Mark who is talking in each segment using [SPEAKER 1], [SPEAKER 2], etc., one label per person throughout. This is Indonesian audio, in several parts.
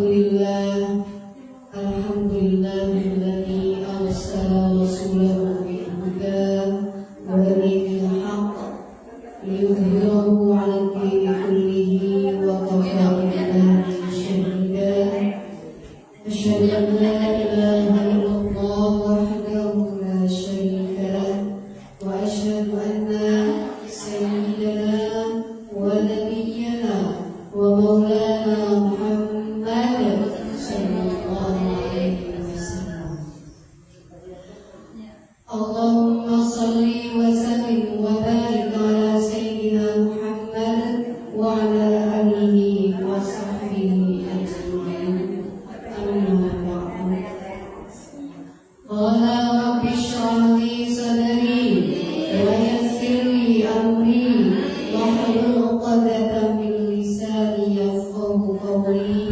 [SPEAKER 1] Alhamdulillah, alhamdulillahilladzi arsala rasulahu bil huda wa dinil haqq liyudhhirahu 'ala ad-dini kullihi wa kafaa billahi shahida. Asyhadu an la ilaha illallah wahdahu la syarika lah wa asyhadu anna sayyidana wa nabiyyana wa maulana Muhammad sallallahu alaihi wasallam. Allahumma salli wa sallim wa barik ala sayyidina Muhammad wa ala alihi wa sahbihi ajma'in. Amma ba'du. Qala rabbi shrah li sadri wa yassir li amri wahlul 'uqdatam min lisani yafqahu qawli.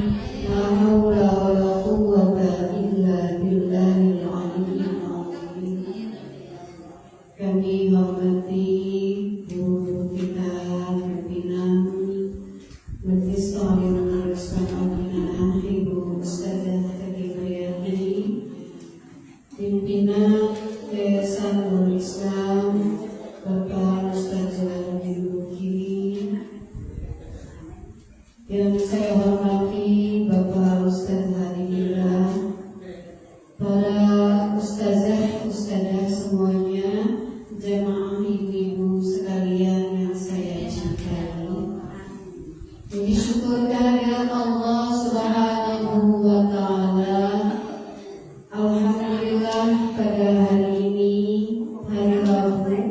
[SPEAKER 1] La haula wala quwwata illa billahil aliyyil azim. Kami hormati guru kita pimpinan Majelis Ta'lim Al-Islam Al-Binaan Ibu Ustazah Taqiyati, pimpinan Yayasan Nurul Islam Bapak Ustazah Biluki, yang saya hormati Bapak Ustaz Hadimira, para ustazah semuanya, jamaah ibu-ibu sekalian yang saya cintai. Puji syukur kehadirat Allah Subhanahu wa taala. Alhamdulillah, pada hari ini, hari Rabu,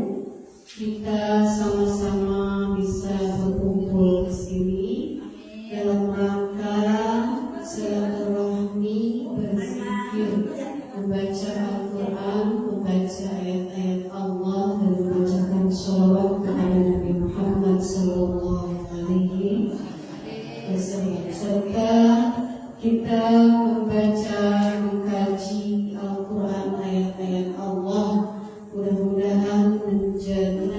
[SPEAKER 1] kita sama-sama bisa berkumpul di sini dalam rangka silaturahmi, berzikir, membaca Al-Quran, membaca ayat-ayat Allah, dan membacakan sholawat kepada Nabi Muhammad sallallahu alaihi wasallam, serta kita membaca, mengkaji Al-Quran, ayat-ayat Allah. Mudah-mudahan menjadi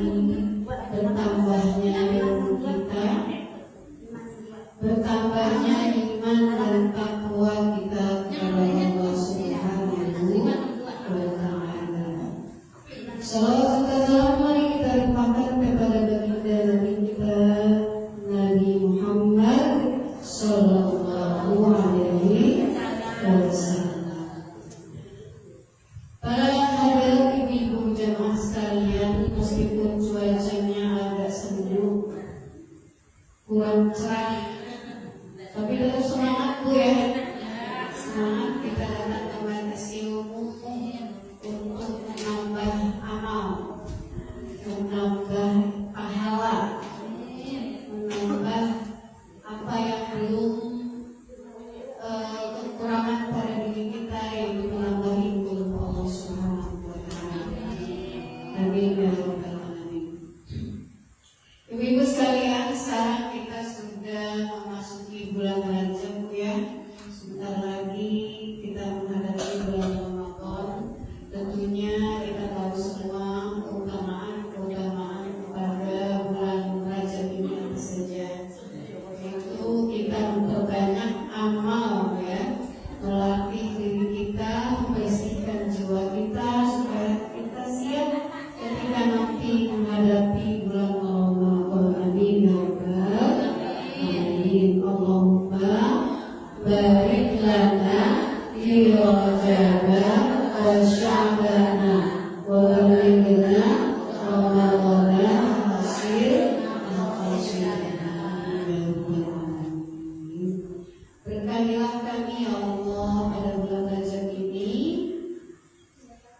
[SPEAKER 1] bertambahnya ilmu kita, bertambahnya iman dan takwa kita kepada Allah Subhanahu wa ta'ala. Salawat dan salam mari kita limpahkan kepada baginda Nabi kita, Nabi Muhammad sallallahu alaihi wasallam. Para hadirin ibu jamaah sekalian, meskipun cuacanya agak sejuk, kurang cerah, tapi tetap semangat Bu ya. Semangat kita datang ke majelis ilmu untuk menambah amal, menambah pahala, menambah apa yang belum kekurangan pada diri kita yang menambahi ilmu Allah Subhanahu wa ta'ala. Amin ya rabbal alamin. Ibu-ibu sekalian, sekarang kita sudah memasuki bulan Rajab ya. Sebentar lagi kita menghadapi bulan Ramadan. Tentunya kita tahu semua keutamaan pada bulan Rajab ini apa saja. Yaitu kita memperbanyak amal ya, melatih diri kita, membersihkan jiwa kita supaya kita siap ketika nanti menghadapi bulan Ramadan. Amin ya rabbal alamin. Allahumma barik lana fi Rajab wa Sya'ban wa balighna Ramadan hasil al-Fatihah. Berkatilah kami ya Allah pada bulan Rajab ini,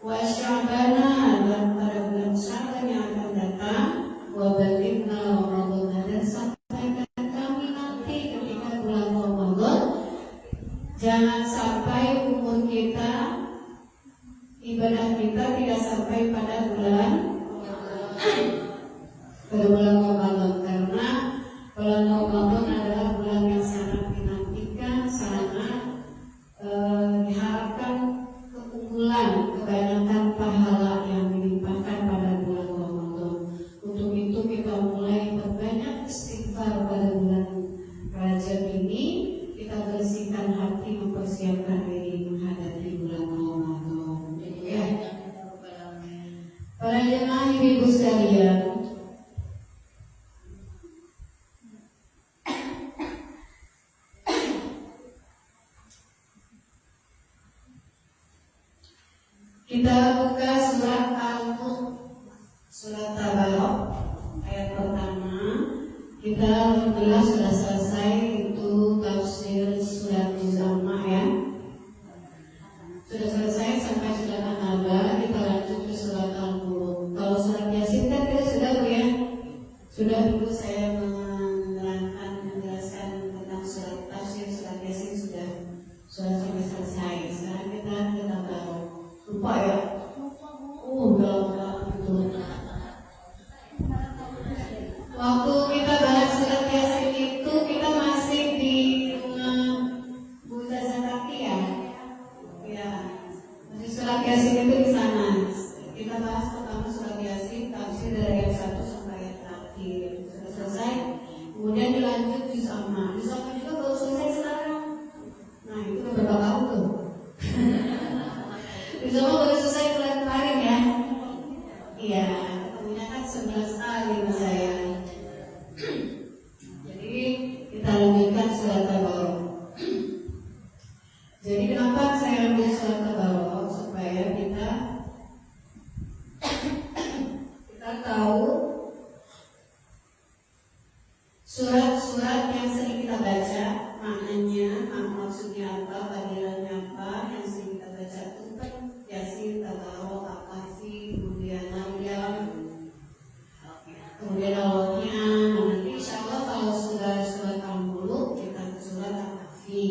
[SPEAKER 1] wa Sya'ban, dan pada bulan Sya'ban yang akan datang, wa balighna Ramadan, dan sampaikan kami nanti ketika bulan Ramadan. Jangan sampai umur kita, ibadah kita tidak sampai pada bulan Ramadan, karena bulan Ramadan adalah bulan yang sangat dinantikan, sangat diharapkan keunggulan, kebanyakan pahala yang dilimpahkan pada bulan Ramadan. Untuk itu kita mulai berbanyak istighfar pada bulan Rajab ini. Kita bersihkan Kita buka surat Al-Mulk, surat Tabarok, ayat pertama. Kita alhamdulillah sudah selesai itu tafsir surat Muzammah ya. Sudah selesai sampai surat An-Naba, kita lanjut ke surat Al-Mulk. Kalau surat Yasin kan kita sudah Bu ya. Sudah dulu saya menjelaskan tentang surat tafsir surat Yasin sudah sampai selesai. Sekarang kita Tabarok. Lupa ya? Udah betul. Waktu kita bahas surat Yasin itu kita masih di rumah Bu Zaza Kaki ya? Ya, masih surat Yasin itu di sana. Kita bahas pertama surat Yasin, tafsir dari ayat 1 sampai ayat terakhir. Sudah selesai. Kemudian dilanjut juz amma. Juz amma juga baru selesai sekarang. Nah itu udah berapa tahun tuh? Juz amma baru selesai bulan kemarin ya? Iya, ketemunya kan 11 kali mas saya. Jadi kita lanjutkan surat Tabarok. Jadi kenapa saya ambil surat Tabarok? Supaya kita tahu surat-surat yang sering kita baca, maknanya, maksudnya apa, panggilannya apa, yang sering kita baca itu kan Yasin, Tabarok, Al-Kahfi, kemudian Maryam, kemudian Al-Waqi'ah. Nanti insya Allah kalau sudah surat Al-Mulk kita ke surat Al-Kahfi.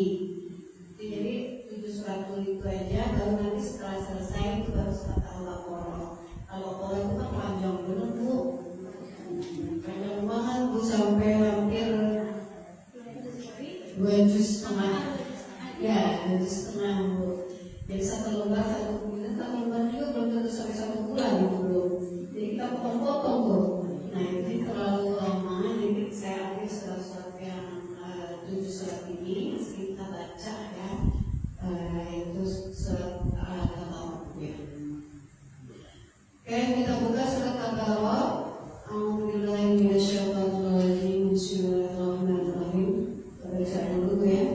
[SPEAKER 1] Jadi 7 surat dulu itu aja, baru nanti setelah selesai itu baru surat Al-Baqarah. Al-Baqarah itu kan panjang banget Bu, panjang banget Bu, sampai hampir 2 juz setengah. Ya, 2 juz setengah Bu. Jadi satu lembar 1 bulan, satu lembar juga belum tentu sampai 1 bulan itu belum. Jadi kita potong-potong tuh. Nah ini terlalu lama, jadi saya ambil surat-surat yang 7 surat ini sering kita baca ya, yaitu surat Al-Tabarok ya. Oke, kita buka surat Tabarok. A'udzubillahi minasyaitonirrajim. Bismillahirrahmanirrahim. Kita baca dulu ya.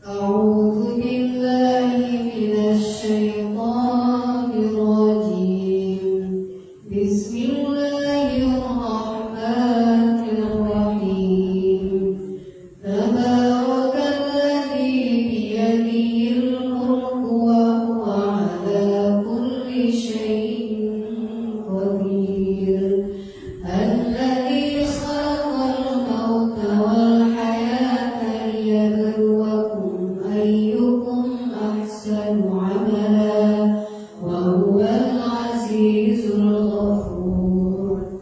[SPEAKER 1] A'udzu billahi minasyaitonir rajim. Bismillahirrahmanirrahim. Tabarakalladzi biyadihil mulku wa huwa ala kulli syai'in qadir. Alladzi khalaqal mauta wal hayata liyabluwakum ayyukum ahsanu amala wa huwal azizul ghafur.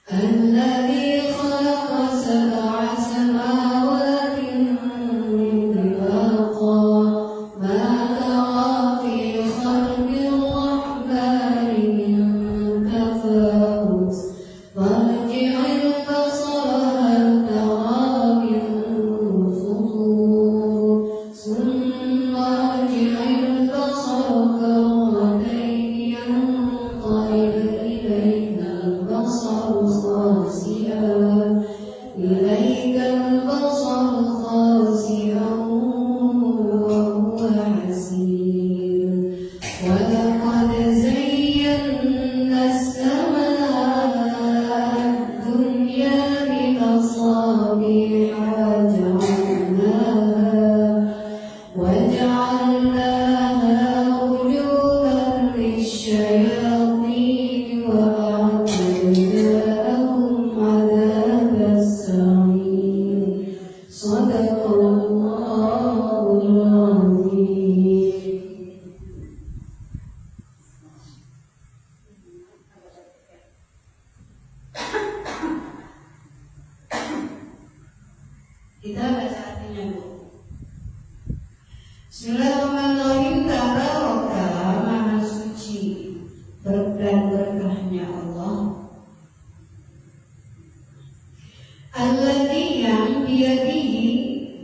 [SPEAKER 1] Alladzi khalaqa sab'a samawati tibaqa ma tara fi khalqir rahmani min tafawut farji'il basara hal tara min futur summa arji'il basara karratayn yanqalib ilayka al-basar خاسئا وهو حسير ولقد زينا السماء الدنيا بمصابيح وجعلناها رجوما للشياطين وأعتدنا لهم عذاب السعير. صدق الله العظيم. Kita baca artinya Bu. Bismillahirrahmanirrahim. Tabaraka, maha suci dan berkahnya Allah. Alladzi yang biyadihi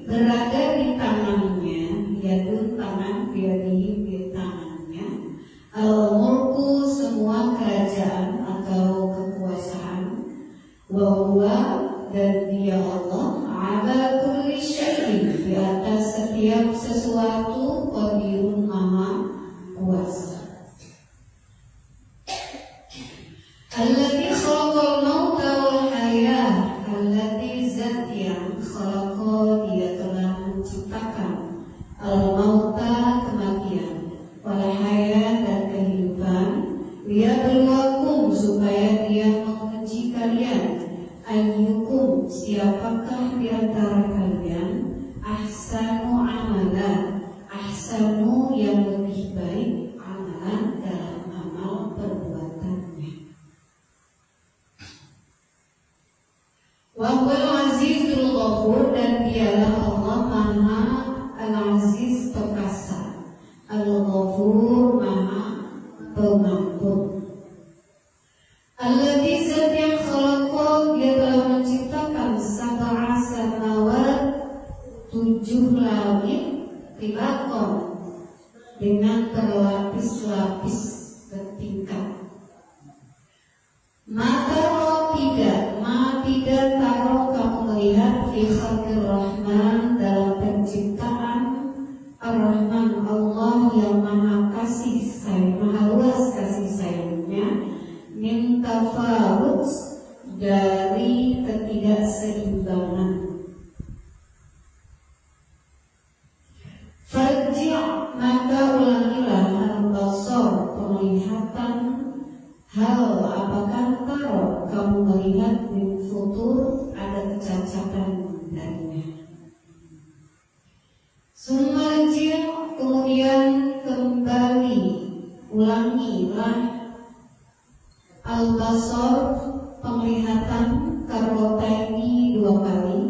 [SPEAKER 1] berada di tangannya, yaitu tangan biyadihi di tangannya. Al-mulku semua kerajaan atau kekuasaan. Wa huwa dan Dia Allah ala kulli syai'in, di atas setiap sesuatu, qadirun, maha kuasa. Alladzi khalaqal mauta wal hayah, alladzi zat yang khalaqa, Dia telah menciptakan al-mauta, kematian, wal hayah, dan kehidupan, liyabluwakum, supaya Dia menguji kalian, ayyukum, siapakah di antara kalian, ahsanu amalan, ahsanu, yang lebih baik, amalan, dalam amal perbuatannya. Wa huwal azizul ghafur, dan Dialah Allah Maha Al-Aziz, perkasa, Al-Ghafur, Maha Pengampun. Alladzi zat yang khalaqa, Dia telah menciptakan sab'a samawat, 7 langit, tilakon, dengan berlapis-lapis bertingkat. Mataro tidak taro kamu melihat fi khalqir rahman, dalam penciptaan ar-Rahman, Allah yang maha kasih sayang, maha luas kasih sayangnya, min tafawut, dari ketidakseimbangan. Farji', maka ulangilah, al-basar, penglihatan, hal apakah taro kamu melihat, min futur, ada kecacatan darinya. Sumarji', kemudian kembali, ulangilah, al-basar, penglihatan, karotaini, 2 kali,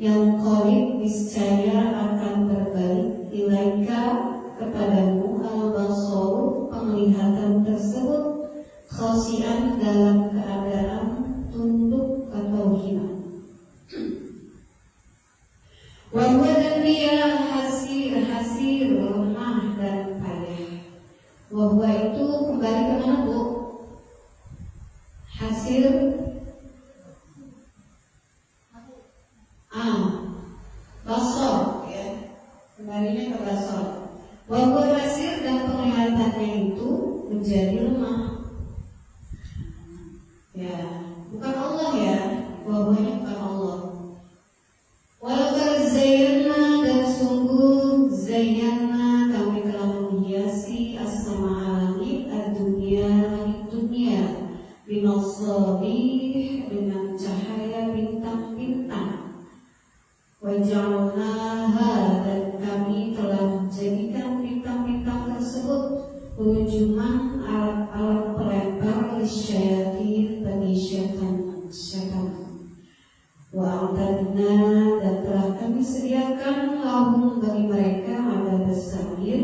[SPEAKER 1] yang qalib, niscaya akan berbalik, ilaika, kepadamu, al-basar, penglihatan tersebut, khasian, dalam keadaan tunduk atau hina. Wa huwa, dan Dia hasir, lemah dan payah. Wa huwa itu kembali ke mana, Bu? Hasir, basar, ya, kembalinya ke basar. Wa huwa hasir, dan penglihatannya itu menjadi lemah. Ya, bukan Allah ya, wahwanya bukan Allah. Walaqad zayyana, dan sungguh zayyana, kami telah menghiasi as-samaa, langit, ad-dunya, langit dunia, bimasabih, dengan cahaya bintang-bintang. Wa ja'alnaha, dan kami telah menjadikan bintang-bintang tersebut rujuman, alat-alat pelempar, lisyayatin, bagi syaitan. Wa a'tadna, dan telah kami sediakan lahum, bagi mereka, ada bersa'ir,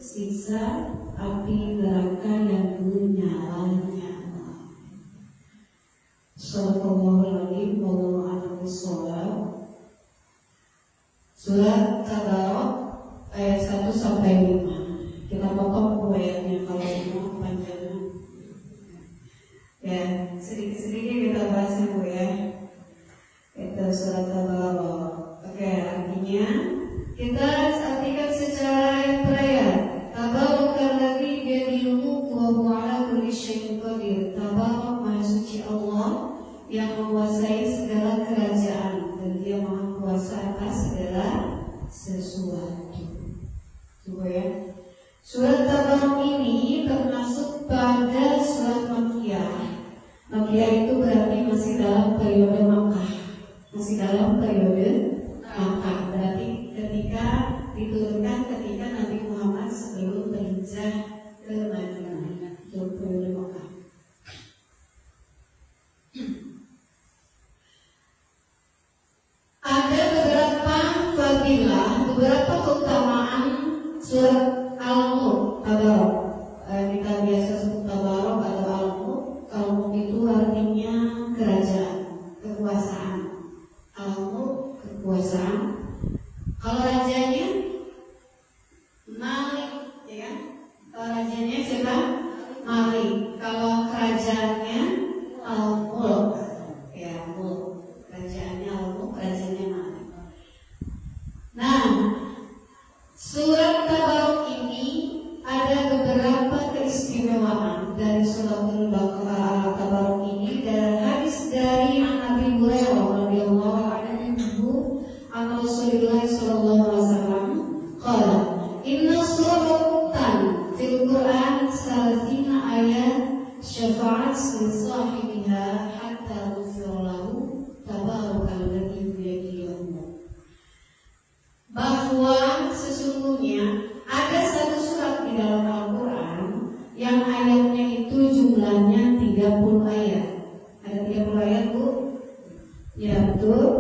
[SPEAKER 1] siksa api neraka yang menyala-nyala. Shallallahul alaihi wasallam. Surat Tabarak ayat 1 sampai 5. Kita potong ayatnya, kalau mau panjangnya. Ya, sedikit-sedikit kita bahas Bu ya. Itu surat Tabarak. Oke, artinya kita artikan secara ayat per ayat. Tabarakalladzii biyadihil mulku wa huwa 'alaa kulli syai'in qadir. Tabarak, Maha Suci Allah yang menguasai segala kerajaan, dan Dia Maha Kuasa atas segala sesuatu. Coba ya. Surat Tabarak ini termasuk pada surat Makkiyah. Makkiyah itu berarti masih dalam periode Makkah. Masih dalam periode Makkah. Berarti ketika diturunkan ketika Nabi Muhammad sebelum berhijrah ke Madinah. Itu periode Makkah. Ada beberapa fadilah, beberapa keutamaan surat Al-Mulk, Tabarak. Kita biasa sebut Tabarak atau Al-Mulk. Al-Mulk itu artinya kerajaan, kekuasaan. Al-Mulk, kekuasaan. Kalau rajanya betul?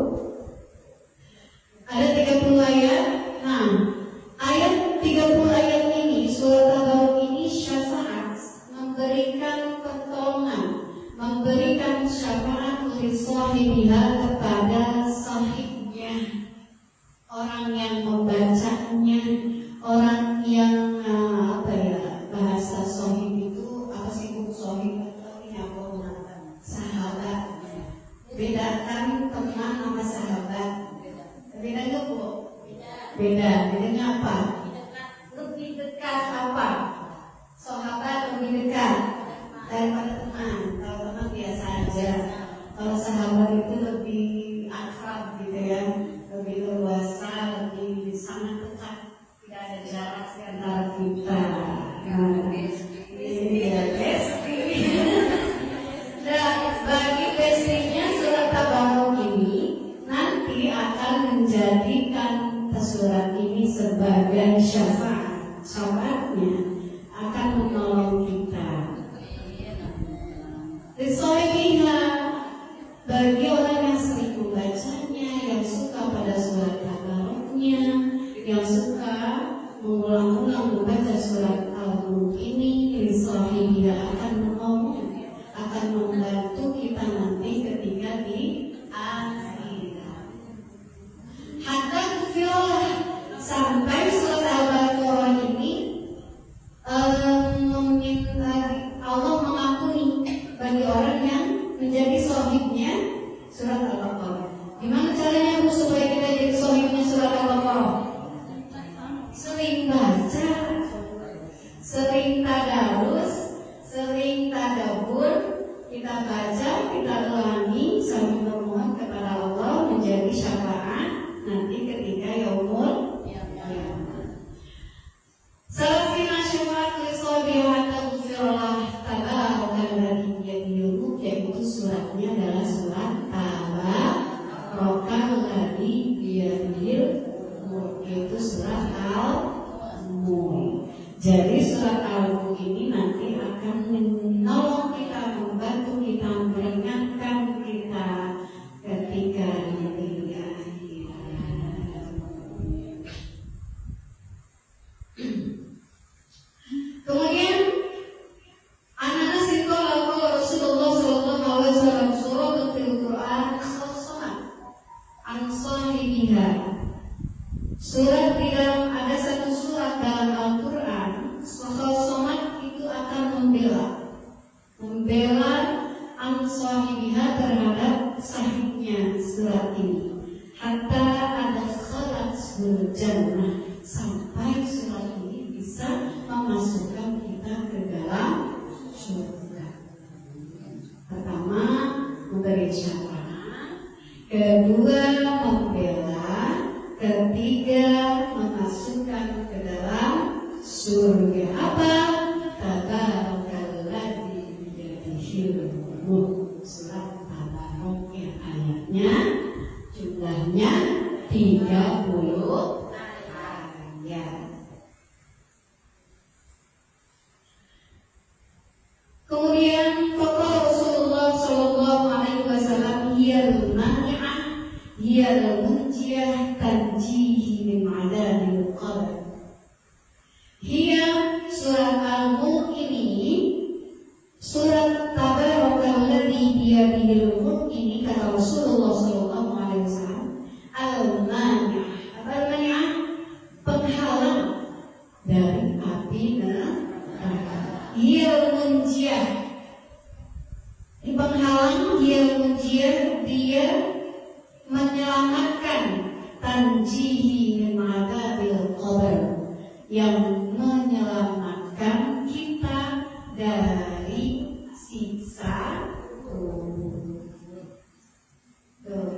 [SPEAKER 1] Ada 30 ayat. Nah, ayat 30 ayat ini, surat Tabarok ini syafaat, memberikan pertolongan, memberikan syafaat li sahibiha kepada sahibnya, orang yang membacanya, orang yang bahasa sahib itu apa sih, bu? Sahib atau ini apa? Sahabat. Bedakan teman sama sahabat. Beda nggak, bu? Beda. Bedanya apa? Lebih dekat apa? Sahabat lebih dekat daripada teman. Kalau teman biasa aja. Kalau sahabat itu lebih akrab gitu ya, lebih luasa, lebih sangat dekat. Tidak ada jarak di antara kita. Iya, besti. Dan bagi bestinya surat Tabarok ini nanti akan menjadikan surat ini sebagai syafaat. Syafaatnya akan menolong kita. Risoiha bagi orang yang sering membacanya, yang suka pada surat Tabaroknya, yang suka mengulang-ulang membaca surat Al-Mulk ini, risoiha akan menolong, akan membantu kita nanti ketika di akhirat. Hatta kufirullah, sampai surat Al-Baqarah ini Allah mengampuni bagi orang yang menjadi sohibnya surat Al-Baqarah. Gimana caranya, bu, supaya kita jadi sohibnya surat Al-Baqarah? Sering baca, sering tadarus, sering tadabbur. Kita baca, kita ulangi sambil memohon kepada Allah menjadi syafaat nanti ketika yaumul qiyamah. Salafina syafaat li sabiha taghfirullah tabarakal biyadihil mulk, yaitu suratnya adalah surat Tabarakal ladzi biyadihil mulk, yaitu surat Al-Mulk. Jadi surat Al-Mulk ini nanti akan menolong kita, membantu kita, meringankan kita ketika di akhirat. Kemudian anak-anak sirkola Rasulullah SAW surah fil Quran khassamat an sahibiha. Surat di dalam, ada satu surat dalam Al-Quran, khassamat itu akan membela an sahibiha terhadap sahibnya surat ini. Hatta ada khalat jannah, sampai surat ini bisa memasukkan kita ke dalam surga. Pertama, memberi syafaat, kedua membela, ketiga memasukkan ke dalam surga. Apa? Tabarakalladzi biyadihil mulk. Surat Tabarok ya, ayatnya jumlahnya 30 ayat. Kemudian kata Rasulullah sallallahu alaihi wasallam, hiyal mani'ah, hiyal munjiyah, tanjihi min adzabil qabr. Hiya surat Al-Mulk ini, surat Tabarakalladzi biyadihil mulk ini, kata Rasulullah sallallahu alaihi wasallam, al-mani'ah. Apa al-mani'ah? Penghalang dari api neraka. Hiyal munjiyah, di penghalang, hiyal munjiyah, dia menyelamatkan, tanjihi min adzabil qabr, yang menyelamatkan kita dari siksa kubur.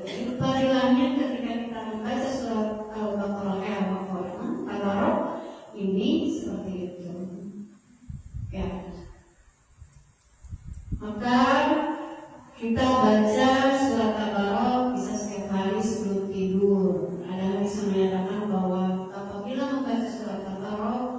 [SPEAKER 1] Itu panggilannya ketika kita membaca surat Al-Baqarah ini seperti itu. Ya. Maka kita baca surat Tabarok bisa setiap hari sebelum tidur. Ada hadis yang menyatakan bahwa apabila membaca surat Tabarok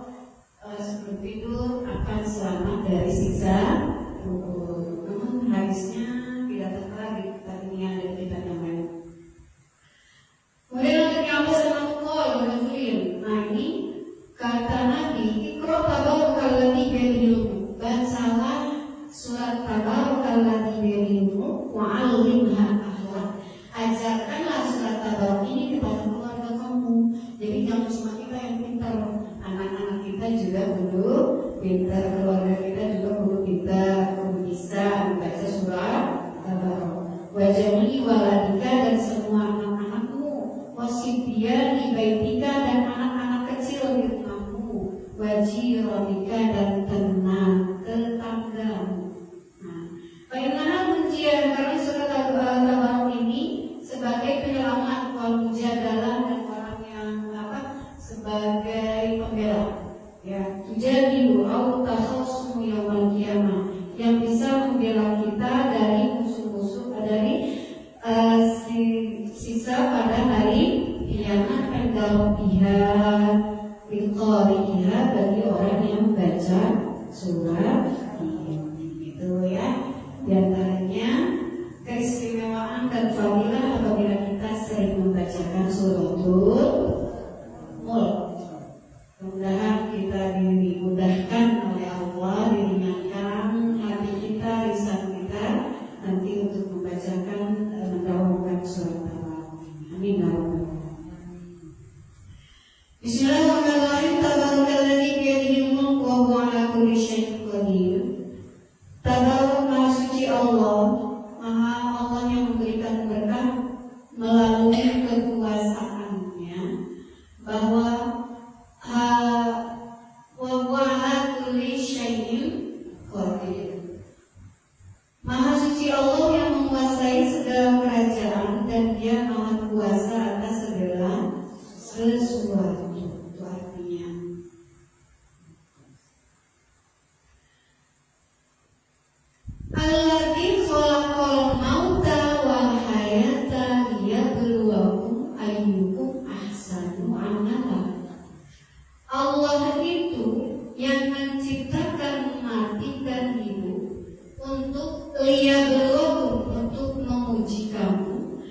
[SPEAKER 1] liyabluwakum, untuk menguji kamu,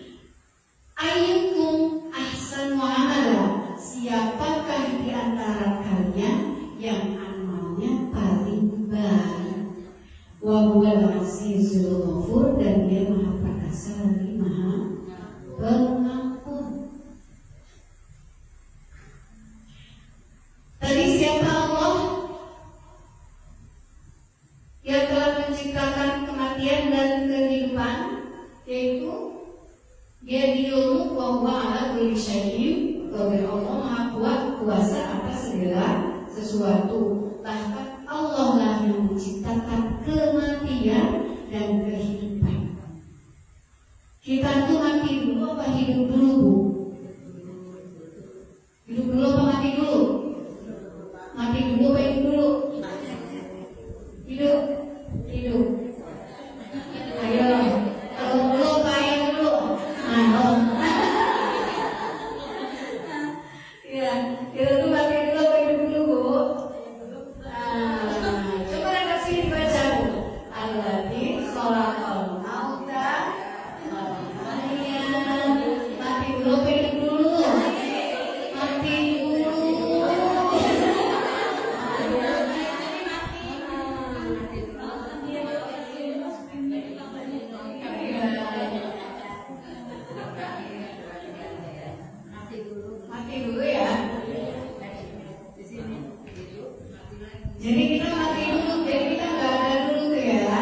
[SPEAKER 1] ayyukum ahsanu amala, siapakah di antara kalian yang amalnya paling baik. Wa huwal azizul ghafur, dan dia maha perkasa lagi maha pengampun. Tadi siapa Allah yang telah menciptakan kematian dan kehidupan, yaitu dia di ilmu bahwa ala kulli syai'in qadir. Allah maha kuat, kuasa atas segala sesuatu. Bahkan Allah lah yang menciptakan kematian dan kehidupan. Kita tuh mati dulu apa hidup dulu, Bu? Hidup dulu apa mati dulu? Mati dulu apa hidup dulu? Hidup. Hidup. Ayo, kalau dulu apa ayam dulu? Ya, kita tuh mati dulu apa hidup dulu, Bu? Coba angkat sini dibaca, Bu. Alladzi khalaqal mauta wal hayata. Mati dulu apa hidup dulu? Mati dulu. Mati dulu ya. Jadi kita mati dulu, jadi kita nggak ada dulu tuh ya.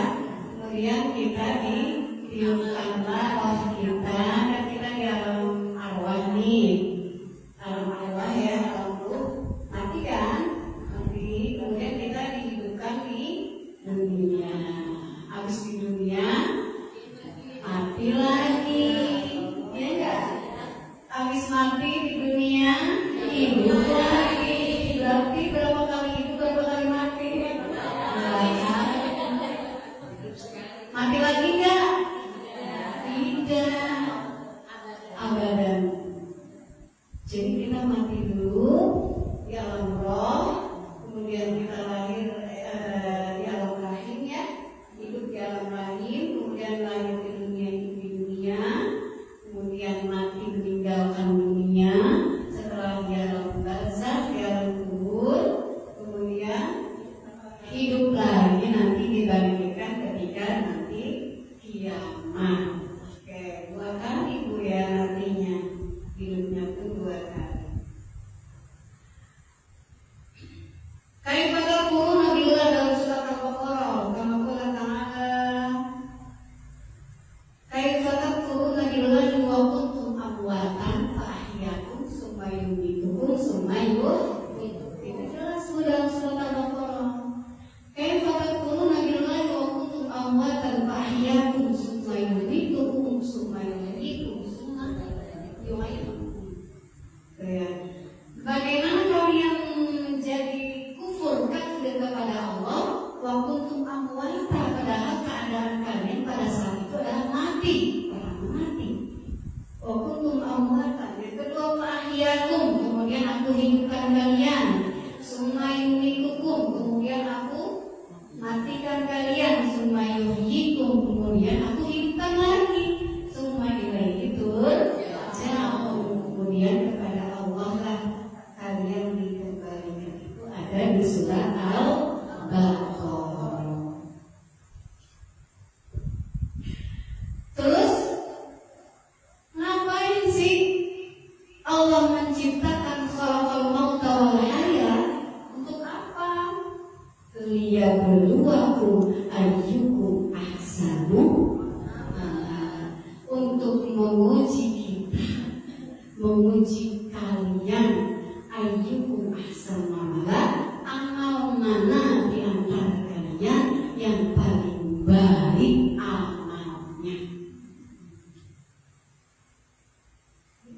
[SPEAKER 1] Kemudian kita ditiupkanlah roh kita, dan kita di alam arwah nih. Alam arwah ya, alam ruh. Mati kan? Mati. Kemudian kita dihidupkan di dunia. Habis di dunia, mati lagi. Ya enggak? Habis mati di dunia, hidup lagi. Berarti berapa kali hidup, berapa kali mati? Mati lagi enggak? Tidak. Abadan. Jadi kita mati dulu di alam roh, kemudian kita lahir di alam rahim ya, hidup di alam rahim, kemudian lahir di dunia, hidup di dunia, kemudian mati meninggalkan dunia, setelah di alam barzakh, di alam kubur, kemudian hidup lagi nanti dibangkitkan ketika nanti kiamat. Oke, 2 kali Bu ya artinya, hidupnya pun 2 kali. Kaifa takfuruna billah dalam surat Al-Baqarah, kama qala ta'ala, kaifa takfuruna billahi wa kuntum amwatan fa ahyaakum tsumma yumitukum tsumma yuhyikum. Itu jelas dalam surat Al-Baqarah. Kaifa takfuruna billahi wa kuntum amwatan fa ahyaakum tsumma yumitukum tsumma yuhyikum tsumma yuhyikum. Bagaimana kalian menjadi kufur, kafir kepada Allah, wa kuntum amwatan, padahal keadaan kalian pada saat itu adalah mati, orang mati. Wa kuntum amwatan, yang kedua fa ahyakum, kemudian aku hidupkan kalian, summa yumitukum, kemudian aku matikan kalian, summa yuhyikum, kemudian aku hidupkan lagi, summa ilaihi turja'un, kemudian kepada Allah lah kalian dikembalikan. Itu ada di surat Al-Baqarah. Terus ngapain sih Allah menciptakan khalaqal mauta wal hayat? Untuk apa? Liyabluwakum ayyukum ahsanu amala. Untuk menguji kita, menguji kalian, ayyukum ahsanu amala, amal mana di antara kalian yang paling baik amalnya.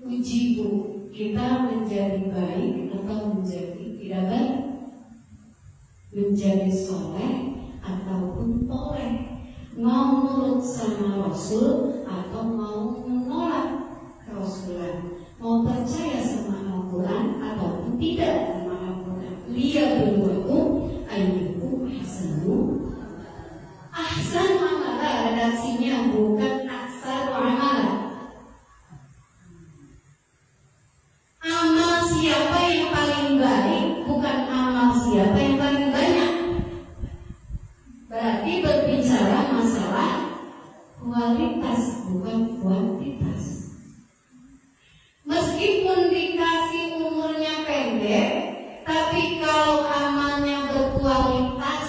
[SPEAKER 1] Uji Bu, kita menjadi baik atau menjadi tidak baik, menjadi soleh ataupun toleh, mau nurut sama Rasul atau mau menolak Rasulan, mau percaya sama Al-Quran ataupun tidak sama Al-Quran. Liyabluwakum ayyukum ahsanu amala, redaksi kualitas bukan kuantitas. Meskipun dikasih umurnya pendek, tapi kalau amalnya berkualitas,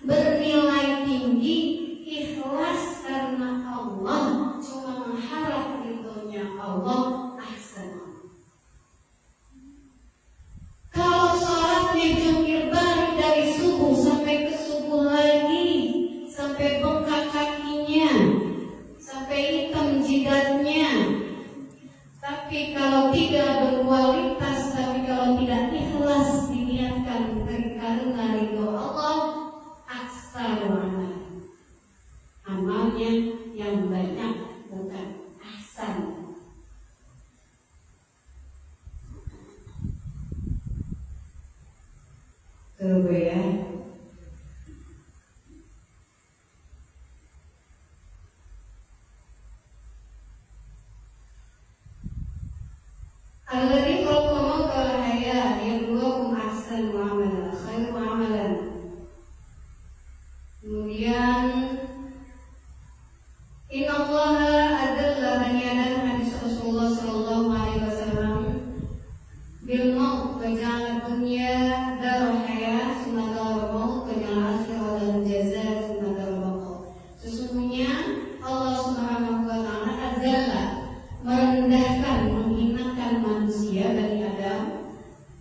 [SPEAKER 1] bernilai tinggi, ikhlas karena Allah, cuma mengharap ridhonya Allah, ahsan. Kalau sholatnya jungkir balik dari subuh sampai ke subuh lagi, sampai bengkak kakinya, sampai hitam jidatnya, tapi kalau tidak berkualitas, tapi kalau tidak ikhlas diniatkan karena ridho Allah, aksar amalnya yang banyak bukan ahsan. Coba ya. Alladzi khalaqakum kalahaya yabluwakum ahsanu amalan khairu amalan. Kemudian innallaha adzalla bani adam, hadis Rasulullah sallallahu alaihi wasallam, bil maut wa ja'ala dunya darul haya summa darul maut wa ja'ala akhirah darul jazaa summa darul baqa. Sesungguhnya Allah Subhanahu wa taala adzalla, merendahkan, menghinakan manusia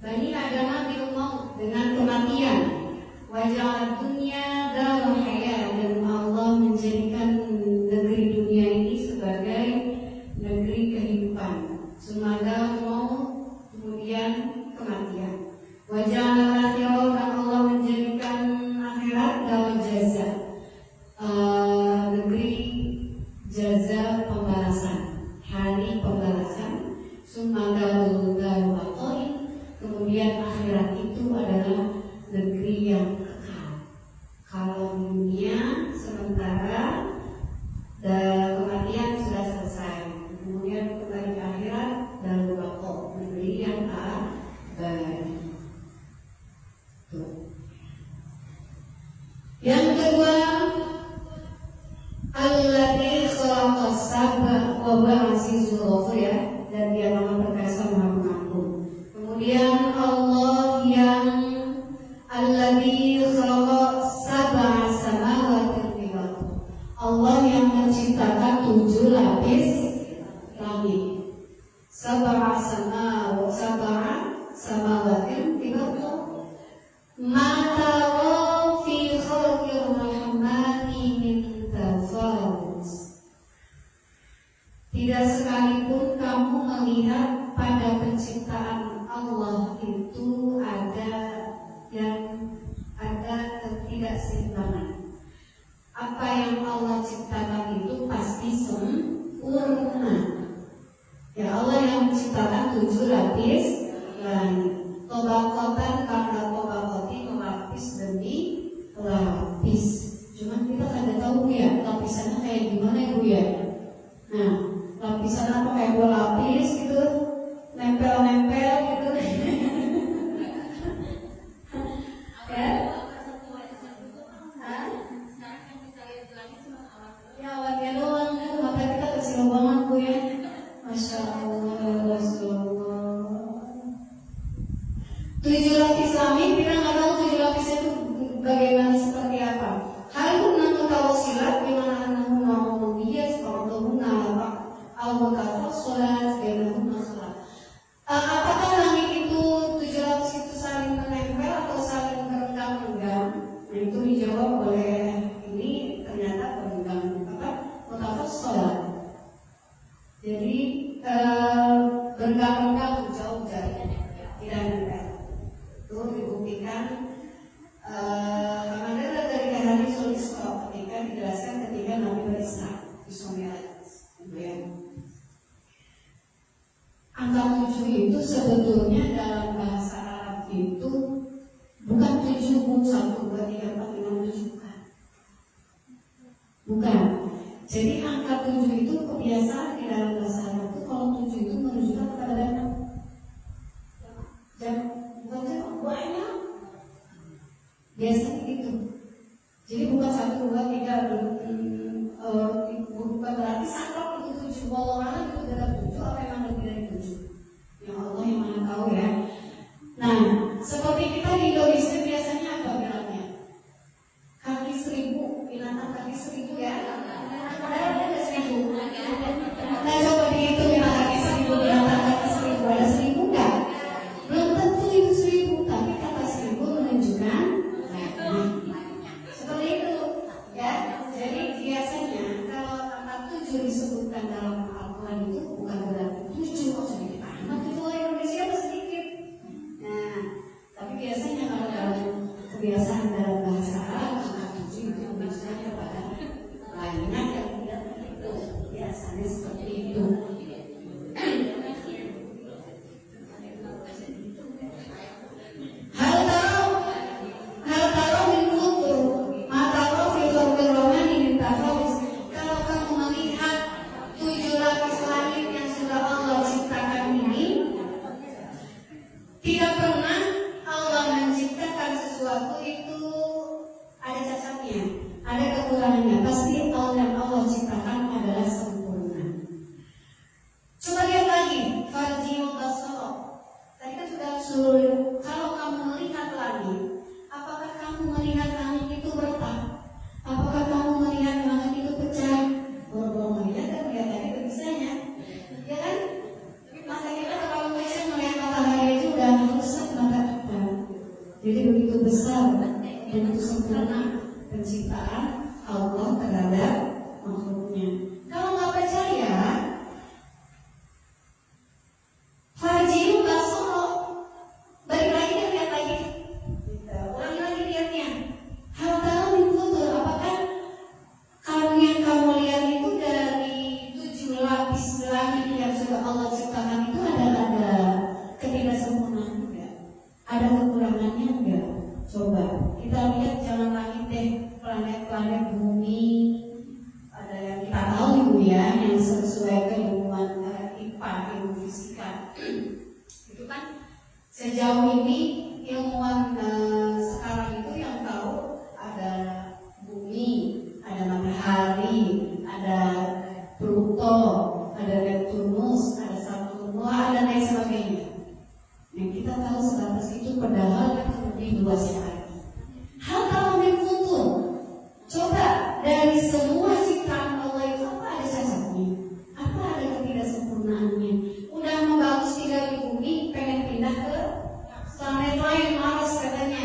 [SPEAKER 1] Bani Adam bil maut, dengan kematian, wajah dunia darul haya, dan Allah menjadikan negeri dunia ini sebagai negeri kehidupan. Sumada maut, kemudian kematian. Wajah akhirah, dan Allah menjadikan akhirat darul jaza, negeri jaza, pembalasan, hari pembalasan. Sumadarul darul, kemudian akhirat itu adalah negeri yang kekal. Kalau dunia sementara dan kematian sudah selesai, kemudian kembali ke akhirat darul baqa, negeri yang abadi. Yang kedua, alladzi khalaqas sab'a wa huwa azizul ghafur, ya, dan Dia Maha Perkasa, Maha Pengampun. Kemudian Allah yang alladzi khalaqa sab'a samawati tibaqa, Allah yang menciptakan 7 lapis langit. Sab'a samawati tibaqa, mata fi khalqir rahmani min tafawut. Tidak sekalipun kamu melihat pada penciptaan Allah itu ada ketidakseimbangan. Apa yang Allah ciptakan itu pasti sempurna. Ya, Allah yang menciptakan 7 lapis langit. Tobakotan karena tobakoti, lapis demi lapis. Cuman kita kada tahu ya lapisannya kayak gimana ya Bu ya. Nah, lapisan apa kayak 2 lapis gitu, nempel-nempel gitu. Ya? Ya awalnya doang, mata kita kecil banget Bu ya. Masya Allah, Rasulullah. 7 lapis langit, kita nggak tahu 7 lapis itu bagaimana, seperti apa. Hal itu namun tahu silat gimana namun mau dia seperti apa al-mutafaq sholat gimana sholat. Apakah langit itu 7 lapis itu saling menempel atau saling berenggang-enggang? Nah, itu dijawab oleh ini, ternyata berenggang. Apa? Mutafaq sholat. Jadi berenggang-enggang jauh dari tidak nempel. Itu dibuktikan karena dari hadis Isra ketika dijelaskan ketika Nabi berisra Isra Mi'raj. Angka 7 itu sebetulnya dalam bahasa Arab itu bukan 7, 1, 2, 3, 4, 5, 7, bukan. Jadi angka 7 itu kebiasaan di dalam bahasa Arab itu, kalau 7 itu menunjukkan kepada banyak. Dan bukan banyak. Biasanya gitu. Jadi bukan 1, 2, 3, disebutkan dalam Al-Quran itu bukan berarti 7 kok sedikit amat itu orang Indonesia itu sedikit. Nah, tapi biasanya kalau dalam kebiasaan dalam bahasa Arab angka 7 itu biasanya kepada banyak yang tidak begitu. Biasanya seperti itu. Tidak pernah Allah menciptakan sesuatu itu ada cacatnya, ada kekurangannya. Pasti Allah yang Allah ciptakan adalah sempurna. Coba lihat lagi, farji'u basara. Tadi kan sudah suruh, kalau kamu melihat langit, apakah kamu melihat langit itu retak? Apakah kamu melihat langit itu pecah? Boro-boro melihat dan lihat tadi berbisanya, ya kan? Masa kita kalau bisa melihat matahari itu udah rusak mata kita. Jadi begitu besar dan begitu sempurna penciptaan Allah terhadap makhluknya. Kalau nggak percaya, farji'u basara, balik lagi dan lihat lagi. Ulangi lagi lihatnya. Hal tahu min futur, apakah kalung yang kamu lihat itu dari 7 lapis langit yang sudah Allah ciptakan itu ada ketidaksempurnaan enggak? Ada kekurangannya enggak? Coba kita lihat jalan langit deh, planet-planet bumi. Ada yang kita tahu ibu ya, yang sesuai keilmuan IPA, ilmu fisika. Itu kan sejauh ini ilmuwan sekarang itu yang tahu ada bumi, ada matahari, ada Pluto, ada Neptunus, ada Saturnus, ada lain sebagainya. Yang kita tahu sebatas itu, padahal itu lebih luas lagi. Hal tahu min futur. Coba dari semua ciptaan Allah itu apa ada cacatnya? Apa ada ketidaksempurnaannya? Udah mau bagus tinggal di bumi, pengen pindah ke planet lain, Mars katanya.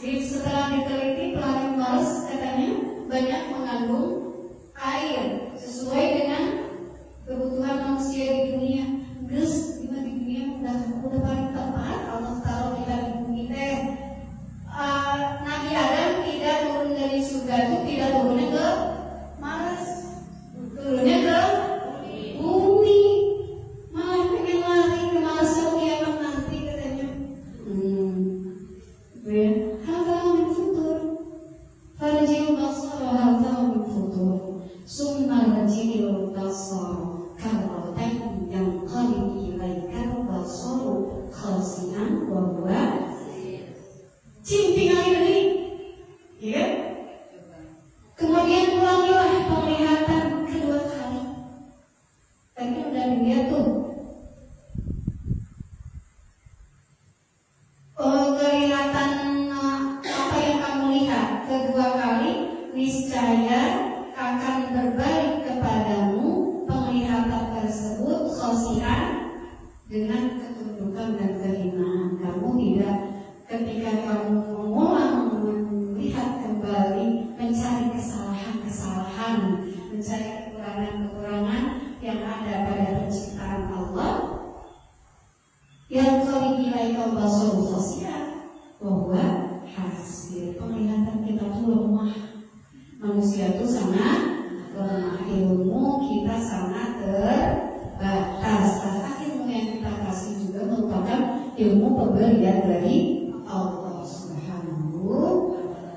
[SPEAKER 1] Setelah diteliti, planet Mars katanya banyak mengandung air sesuai dengan kebutuhan manusia di dunia. Terus di dunia udah paling tepat Allah taruh kita di bumi teh. Nabi Adam tidak turun dari surga itu, tidak turunnya ke Mars, turunnya ke bumi. Malah pengen lari ke Mars kiamat nanti katanya. Hal tahu min futur. Farji'u basara hal tahu min futur. Summa rajil basara karatan yang qalib ilaika basaru khasian wa huwa cimping ini, ya. Kemudian ulangilah penglihatan kedua kali. Tadi udah dilihat tuh. Kelihatan apa yang kamu lihat kedua kali, niscaya akan berbalik kepadamu penglihatan tersebut khasian, dengan ketundukan dan kehinaan. Kamu tidak, ketika kamu mengulang melihat kembali, mencari kesalahan-kesalahan, mencari kekurangan-kekurangan yang ada pada penciptaan Allah, yang kali ilaika basaru khasian bahwa hasil penglihatan kita tuh lemah. Manusia itu sangat lemah, ilmu kita sangat terbatas. Ilmu yang kita kasih juga merupakan ilmu pemberian dari Allah Subhanahu wa ta'ala.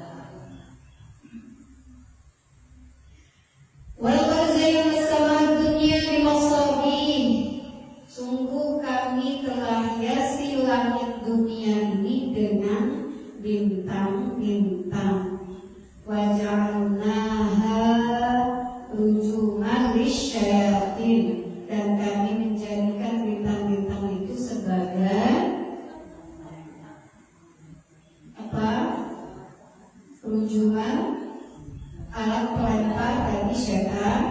[SPEAKER 1] Sungguh kami telah hiasi langit dunia ini dengan bintang-bintang. Waja'alnaha rujuman lisyayatin, dan kami menjadikan bintang-bintang itu sebagai apa? Rujuman, alat pelempar bagi setan.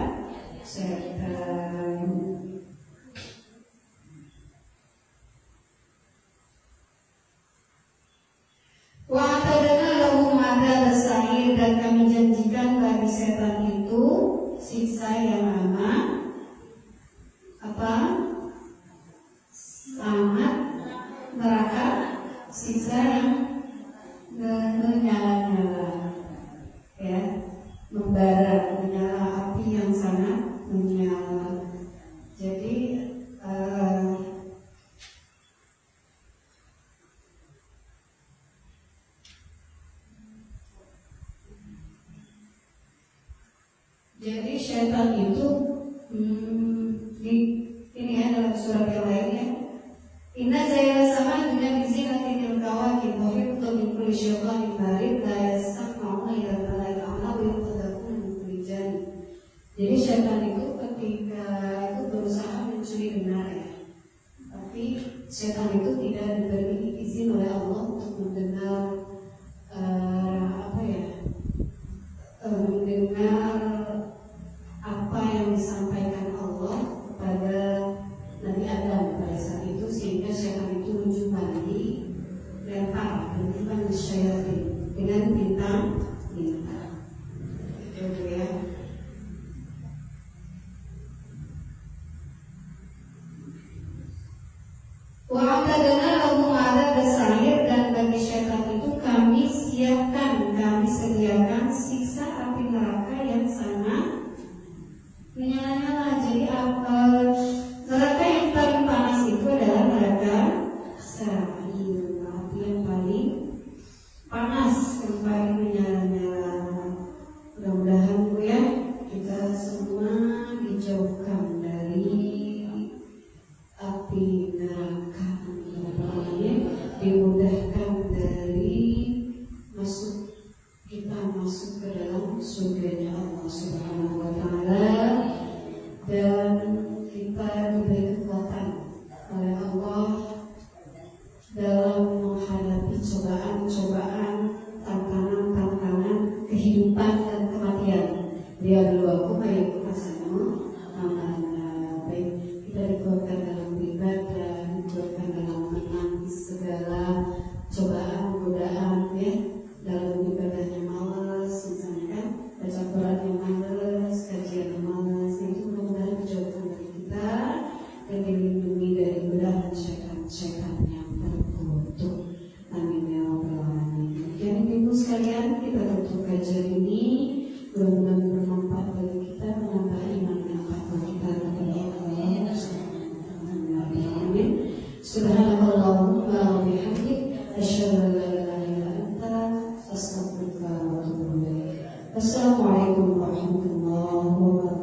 [SPEAKER 1] Wa'atadna lahum adzab as-sa'ir, dan kami janjikan bagi setan itu siksa yang amat menyala. Jadi syaitan itu ini adalah surat yang lainnya. Inna zayla sama dunia bizinatil kawakib wa hifdhu min kulli syaitanin marid la yasma'una ila malaika Allah wa yuqadakun min kulli janib. Jadi syaitan itu ketika itu berusaha mencuri benar ya, tapi syaitan itu tidak diberi izin oleh Allah untuk mendengar mendengar apa yang disampaikan Allah kepada Nabi Adam pada saat itu, sehingga syaitan itu rujuk balik lempar dengan syaitan dengan bintang-bintang. Itu ya. Wa'atadana lahum adzab as-sa'ir, dan bagi syaitan itu kami sediakan siksa api neraka yang sangat menyala-nyala. Jadi neraka yang paling panas itu adalah neraka sa'ir, api yang paling panas, yang paling menyala-nyala. Mudah-mudahan Bu ya, kita semua dijauhkan dari api neraka, dimudahkan dari kita masuk ke dalam surganya Allah Subhanahu wa Ta'ala, dan kita diberi kekuatan oleh Allah dalam menghadapi cobaan-cobaan, tantangan-tantangan kehidupan dan kematian. Dia dulu baik rasanya amanah. Baik, kita dikuatkan dalam beribadah, dikuatkan dalam menang segala cobaan, godaan ya, dalam ibadahnya malas, misalnya kan, baca Quran yang malas, kajian yang malas, itu mudah-mudahan dijauhkan dari kita dan dilindungi dari belah dan syaitan yang terkutuk. Amin ya rabbal alamin. Demikian ibu sekalian, kita tutup kajian ini, mudah-mudahan bermanfaat bagi kita, menambah iman dan takwa kita kepada Allah. Amin. Subhanallahumma wa bihamdik, asyhadu an la ilaha illa anta, astaghfiruka wa atubu ilaik. Assalamualaikum warahmatullahi wabarakatuh.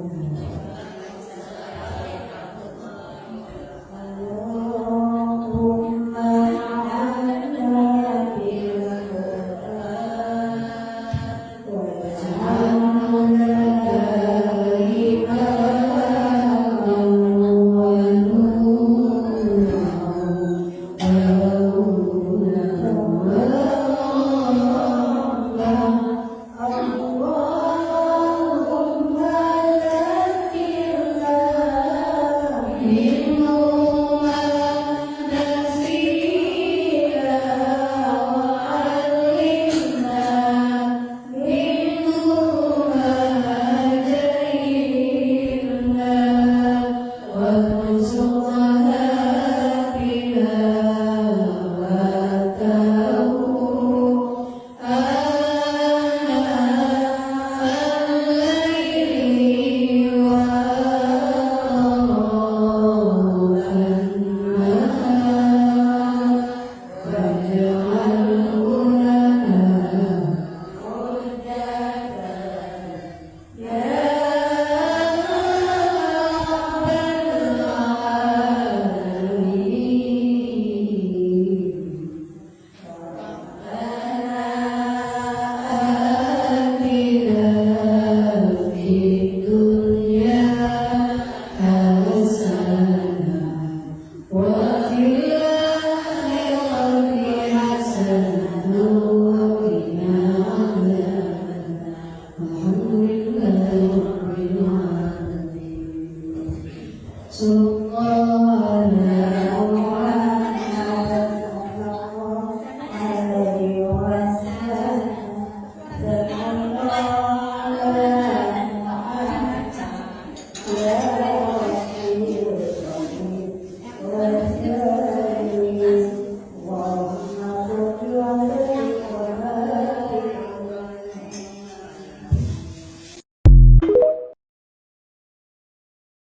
[SPEAKER 1] So